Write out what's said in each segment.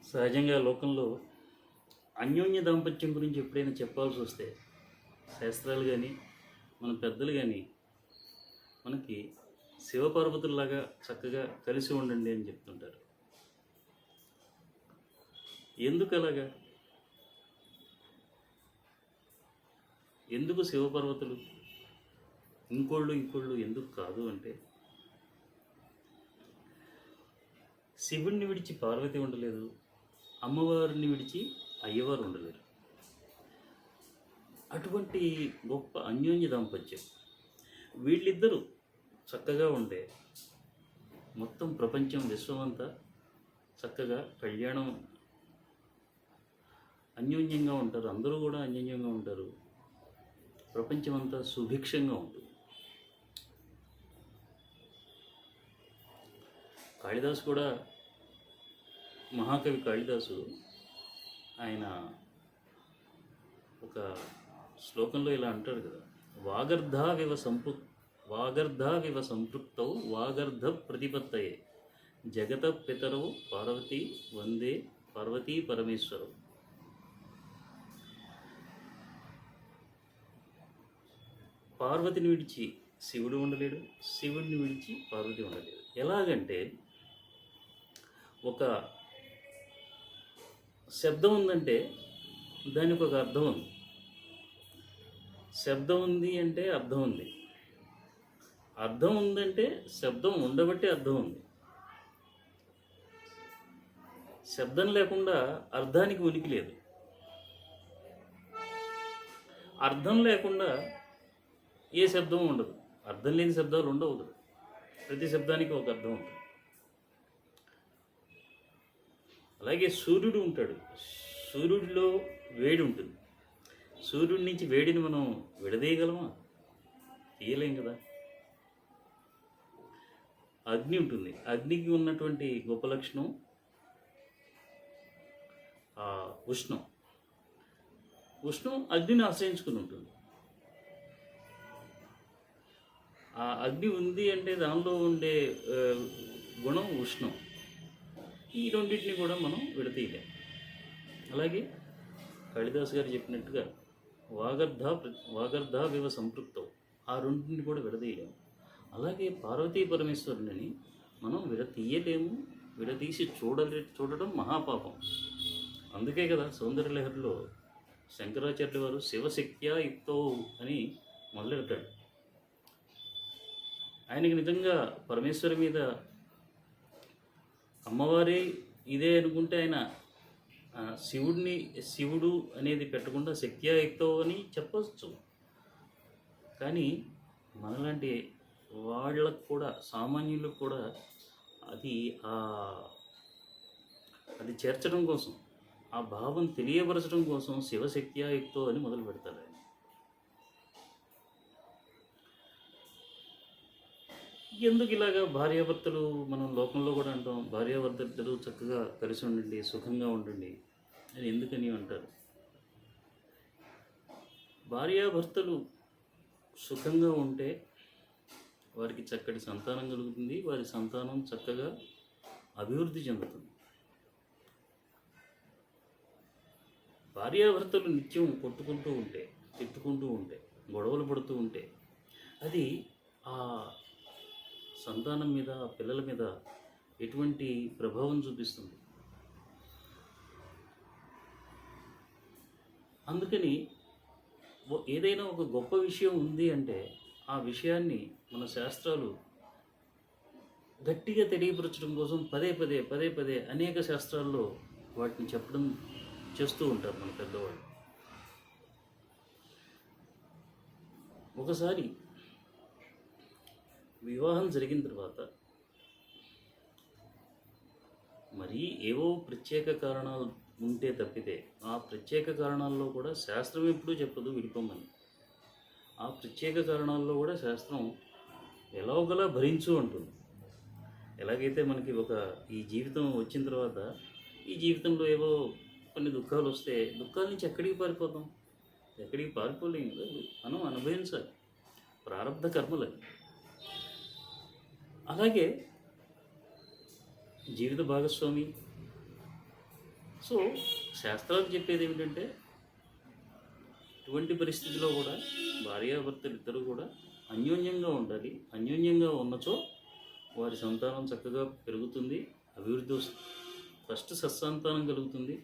సహజంగా లోకంలో అన్యోన్య దాంపత్యం గురించి ఎప్పుడైనా చెప్పాల్సి వస్తే శాస్త్రాలు కానీ మన పెద్దలు కానీ మనకి శివపార్వతుల్లాగా చక్కగా కలిసి ఉండండి అని చెప్తుంటారు. ఎందుకు అలాగా? ఎందుకు శివపార్వతులు ఇంకోళ్ళు ఎందుకు కాదు అంటే, శివుణ్ణి విడిచి పార్వతి ఉండలేదు, అమ్మవారిని విడిచి అయ్యవారు ఉండలేరు. అటువంటి గొప్ప అన్యోన్య దాంపత్యం వీళ్ళిద్దరూ చక్కగా ఉంటే మొత్తం ప్రపంచం విశ్వమంతా చక్కగా కళ్యాణం అన్యోన్యంగా ఉంటారు. అందరూ కూడా అన్యోన్యంగా ఉంటారు. ప్రపంచం అంతా సుభిక్షంగా ఉంటుంది. కాళిదాసు కూడా, మహాకవి కాళిదాసు, ఆయన ఒక శ్లోకంలో ఇలా అంటాడు కదా, వాగర్ధావివ సంపృక్తౌ వాగర్ధ ప్రతిపత్తయే జగత పితరౌ పార్వతీ వందే పార్వతీ పరమేశ్వరౌ. పార్వతిని విడిచి శివుడు ఉండలేడు, శివుడిని విడిచి పార్వతి ఉండలేడు. ఎలాగంటే, ఒక శబ్దం ఉందంటే దానికి ఒక అర్థం ఉంది. శబ్దం ఉంది అంటే అర్థం ఉంది. అర్థం ఉందంటే శబ్దం ఉండబట్టి అర్థం ఉంది. శబ్దం లేకుండా అర్థానికి ఉనికి లేదు. అర్థం లేకుండా ఏ శబ్దం ఉండదు. అర్థం లేని శబ్దాలు ఉండవు కదా. ప్రతి శబ్దానికి ఒక అర్థం ఉంటుంది. అలాగే సూర్యుడు ఉంటాడు. సూర్యుడిలో వేడి ఉంటుంది. సూర్యుడి నుంచి వేడిని మనం విడదీయగలమా? తీయలేం కదా. అగ్ని ఉంటుంది. అగ్నికి ఉన్నటువంటి గొప్ప లక్షణం ఉష్ణం. ఉష్ణం అగ్నిని ఆశ్రయించుకుని ఉంటుంది. ఆ అగ్ని ఉంది అంటే దానిలో ఉండే గుణం ఉష్ణం. ఈ రెండింటిని కూడా మనం విడతీయలేం. అలాగే కాళిదాసు గారు చెప్పినట్టుగా వాగర్ధావివ సంపృక్తౌ, ఆ రెండింటిని కూడా విడతీయలేము. అలాగే పార్వతీ పరమేశ్వరుని మనం విడతీయలేము. విడతీసి చూడడం మహాపాపం. అందుకే కదా సౌందర్యలహరిలో శంకరాచార్యుల వారు శివశక్త్యా యుక్తో అని మొదలెడతాడు. ఆయనకి నిజంగా పరమేశ్వరి మీద అమ్మవారే ఇదే అనుకుంటే ఆయన శివుడు అనేది పెట్టకుండా శక్త్యాయుక్తో అని చెప్పవచ్చు. కానీ మనలాంటి వాళ్ళకు కూడా, సామాన్యులకు కూడా అది చేర్చడం కోసం, ఆ భావం తెలియపరచడం కోసం శివశక్త్యాయుక్తో అని మొదలు పెడతారు ఆయన. ఎందుకు ఇలాగా భార్యాభర్తలు, మనం లోకంలో కూడా అంటాం, భార్యాభర్తలు చక్కగా కలిసి ఉండండి, సుఖంగా ఉండండి అని ఎందుకని అంటారు. భార్యాభర్తలు సుఖంగా ఉంటే వారికి చక్కటి సంతానం కలుగుతుంది. వారి సంతానం చక్కగా అభివృద్ధి చెందుతుంది. భార్యాభర్తలు నిత్యం కొట్టుకుంటూ ఉంటే, తిట్టుకుంటూ ఉంటే, గొడవలు పడుతూ ఉంటే అది ఆ సంతానం మీద, ఆ పిల్లల మీద ఎటువంటి ప్రభావం చూపిస్తుంది. అందుకని ఏదైనా ఒక గొప్ప విషయం ఉంది అంటే ఆ విషయాన్ని మన శాస్త్రాలు గట్టిగా తెలియపరచడం కోసం పదే పదే అనేక శాస్త్రాల్లో వాటిని చెప్పడం చేస్తూ ఉంటారు మన పెద్దవాళ్ళు. ఒకసారి వివాహం జరిగిన తర్వాత మరీ ఏవో ప్రత్యేక కారణాలు ఉంటే తప్పితే, ఆ ప్రత్యేక కారణాల్లో కూడా శాస్త్రం ఎప్పుడూ చెప్పదు విడిపోమని. ఆ ప్రత్యేక కారణాల్లో కూడా శాస్త్రం ఎలాగోలా భరించు అంటుంది. ఎలాగైతే మనకి ఈ జీవితం వచ్చిన తర్వాత ఈ జీవితంలో ఏవో కొన్ని దుఃఖాలు వస్తే దుఃఖాల నుంచి ఎక్కడికి పారిపోతాం? ఎక్కడికి పారిపోలేం కదా. మనం అనుభవించాలి ప్రారంధ కర్మలని. అలాగే జీవిత భాగస్వామి సో శాస్త్రాలు చెప్పేది ఏమిటంటే ఎటువంటి పరిస్థితిలో కూడా భార్యాభర్తలు ఇద్దరు కూడా అన్యోన్యంగా ఉండాలి. అన్యోన్యంగా ఉన్నచో వారి సంతానం చక్కగా పెరుగుతుంది, అభివృద్ధి వస్తుంది. ఫస్ట్ సత్సంతానం కలుగుతుంది.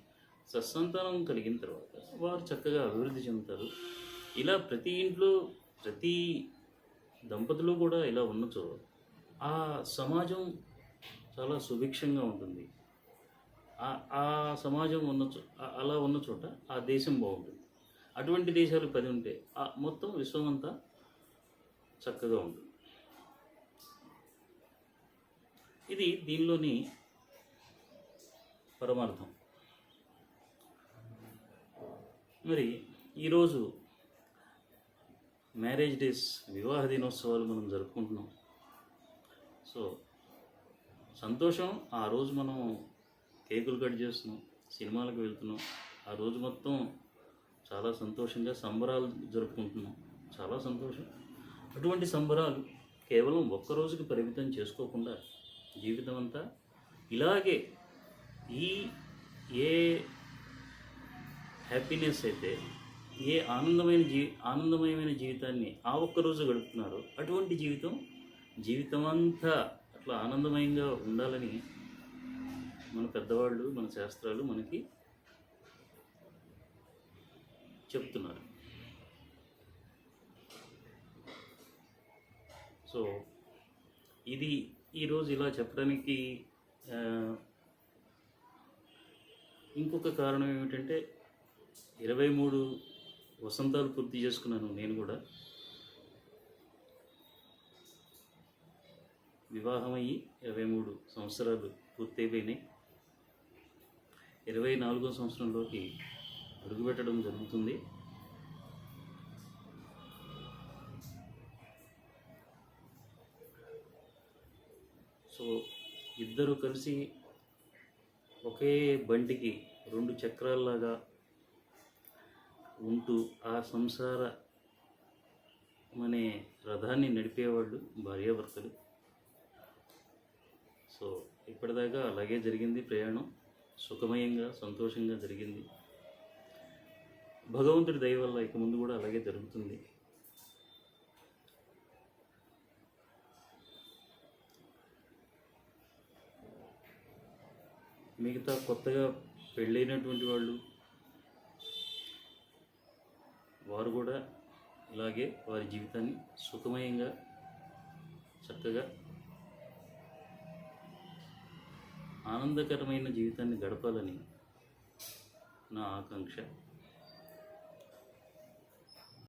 సత్సంతానం కలిగిన తర్వాత వారు చక్కగా అభివృద్ధి చెందుతారు. ఇలా ప్రతి ఇంట్లో ప్రతి దంపతులు కూడా ఇలా ఉన్నచో ఆ సమాజం చాలా సుభిక్షంగా ఉంటుంది. ఆ సమాజం అలా ఉన్న చోట ఆ దేశం బాగుంటుంది. అటువంటి దేశాలు 10 ఉంటే మొత్తం విశ్వం అంతా చక్కగా ఉంటుంది. ఇది దీనిలోని పరమార్థం. మరి ఈరోజు మ్యారేజ్ డేస్, వివాహ దినోత్సవాలు మనం జరుపుకుంటున్నాం. సో సంతోషం. ఆ రోజు మనం కేకులు కట్ చేస్తున్నాం, సినిమాలకు వెళ్తున్నాం. ఆ రోజు మొత్తం చాలా సంతోషంగా సంబరాలు జరుపుకుంటున్నాం. చాలా సంతోషం. అటువంటి సంబరాలు కేవలం ఒక్కరోజుకి పరిమితం చేసుకోకుండా జీవితం అంతా ఇలాగే ఏ హ్యాపీనెస్ అయితే, ఏ ఆనందమయమైన జీవితాన్ని ఆ ఒక్కరోజు గడుపుతున్నారో అటువంటి జీవితం అంతా అట్లా ఆనందమయంగా ఉండాలని మన పెద్దవాళ్ళు, మన శాస్త్రాలు మనకి చెప్తున్నారు. సో ఇది ఈరోజు ఇలా చెప్పడానికి ఇంకొక కారణం ఏమిటంటే 23 వసంతాలు పూర్తి చేసుకున్నాను నేను కూడా. వివాహమయ్యి 23 సంవత్సరాలు పూర్తయిపోయినాయి. 24వ సంవత్సరంలోకి అడుగుపెట్టడం జరుగుతుంది. సో ఇద్దరు కలిసి ఒకే బండికి 2 చక్రాల్లాగా ఉంటూ ఆ సంసార అనే రథాన్ని నడిపేవాళ్ళు భార్యాభర్తలు. సో ఇప్పటిదాకా అలాగే జరిగింది ప్రయాణం. సుఖమయంగా, సంతోషంగా జరిగింది. భగవంతుడి దయ వల్ల ఇక ముందు కూడా అలాగే జరుగుతుంది. మిగతా కొత్తగా పెళ్ళైనటువంటి వారు కూడా ఇలాగే వారి జీవితాన్ని సుఖమయంగా, చక్కగా, ఆనందకరమైన జీవితాన్ని గడపాలని నా ఆకాంక్ష.